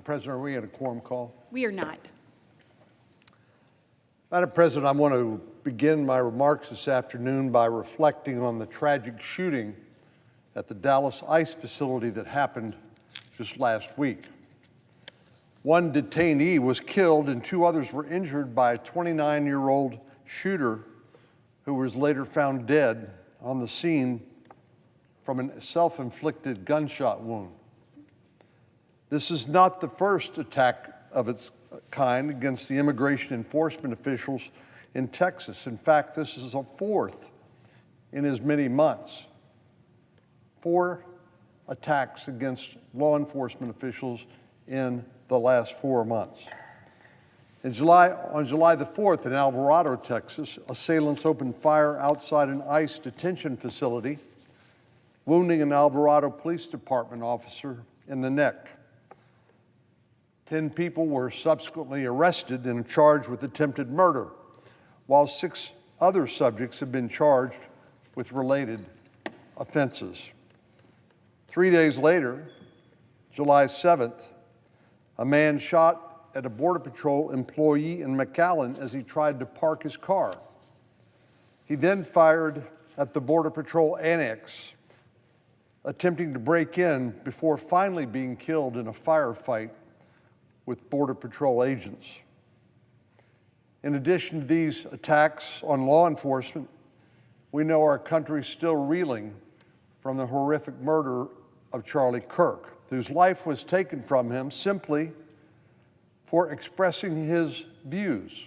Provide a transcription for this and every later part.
Madam President, are we at a quorum call? We are not. Madam President, I want to begin my remarks this afternoon by reflecting on the tragic shooting at the Dallas ICE facility that happened just last week. One detainee was killed and two others were injured by a 29-year-old shooter who was later found dead on the scene from a self-inflicted gunshot wound. This is not the first attack of its kind against the immigration enforcement officials in Texas. In fact, this is a fourth in as many months. 4 attacks against law enforcement officials in the last 4 months. On July the 4th in Alvarado, Texas, assailants opened fire outside an ICE detention facility, wounding an Alvarado Police Department officer in the neck. 10 people were subsequently arrested and charged with attempted murder, while 6 other subjects have been charged with related offenses. 3 days later, July 7th, a man shot at a Border Patrol employee in McAllen as he tried to park his car. He then fired at the Border Patrol annex, attempting to break in before finally being killed in a firefight with Border Patrol agents. In addition to these attacks on law enforcement, we know our country is still reeling from the horrific murder of Charlie Kirk, whose life was taken from him simply for expressing his views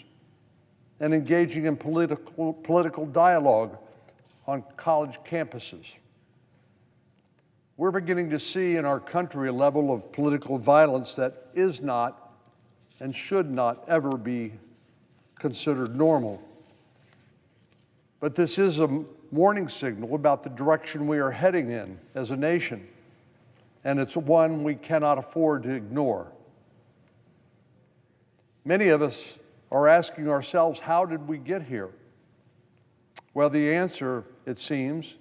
and engaging in political dialogue on college campuses. We're beginning to see in our country a level of political violence that is not and should not ever be considered normal. But this is a warning signal about the direction we are heading in as a nation, and it's one we cannot afford to ignore. Many of us are asking ourselves, how did we get here? Well, the answer, it seems,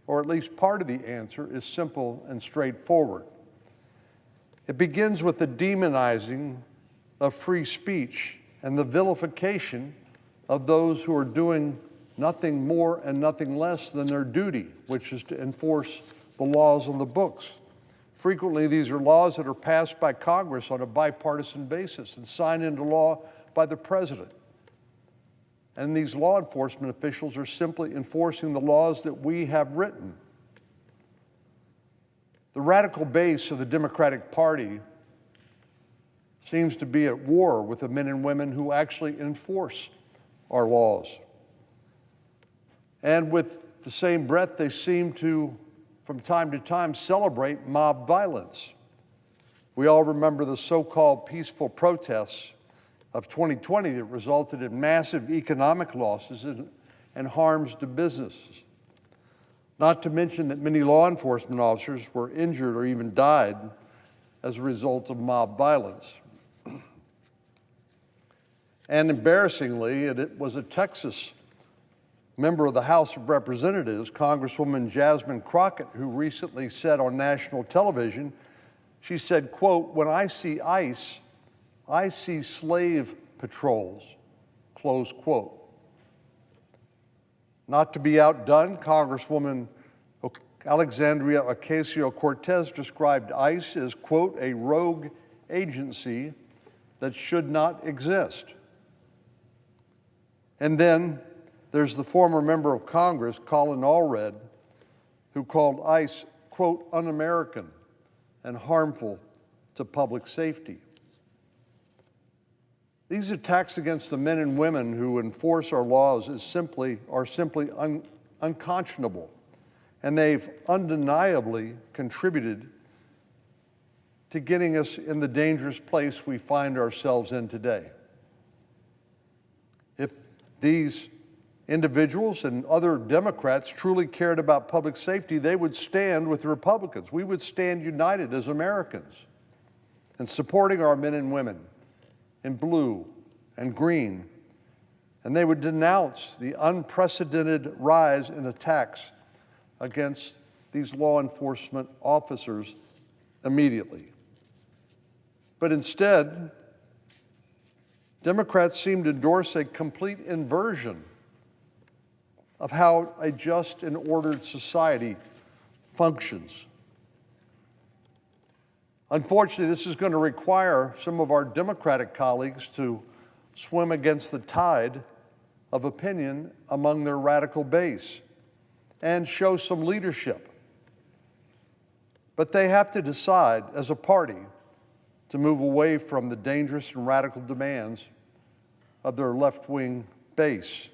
or at least part of the answer, is simple and straightforward. It begins with the demonizing of free speech and the vilification of those who are doing nothing more and nothing less than their duty, which is to enforce the laws on the books. Frequently, these are laws that are passed by Congress on a bipartisan basis and signed into law by the president. And these law enforcement officials are simply enforcing the laws that we have written. The radical base of the Democratic Party seems to be at war with the men and women who actually enforce our laws. And with the same breath, they seem to, from time to time, celebrate mob violence. We all remember the so-called peaceful protests of 2020 that resulted in massive economic losses and harms to businesses. Not to mention that many law enforcement officers were injured or even died as a result of mob violence. And embarrassingly, it was a Texas member of the House of Representatives, Congresswoman Jasmine Crockett, who recently said on national television, she said, quote, "When I see ICE, I see slave patrols," close quote. Not to be outdone, Congresswoman Alexandria Ocasio-Cortez described ICE as, quote, "a rogue agency that should not exist." And then there's the former member of Congress, Colin Allred, who called ICE, quote, "un-American and harmful to public safety." These attacks against the men and women who enforce our laws are simply unconscionable, and they've undeniably contributed to getting us in the dangerous place we find ourselves in today. If these individuals and other Democrats truly cared about public safety, they would stand with the Republicans. We would stand united as Americans in supporting our men and women in blue and green, and they would denounce the unprecedented rise in attacks against these law enforcement officers immediately. But instead, Democrats seem to endorse a complete inversion of how a just and ordered society functions. Unfortunately, this is going to require some of our Democratic colleagues to swim against the tide of opinion among their radical base and show some leadership. But they have to decide as a party to move away from the dangerous and radical demands of their left-wing base.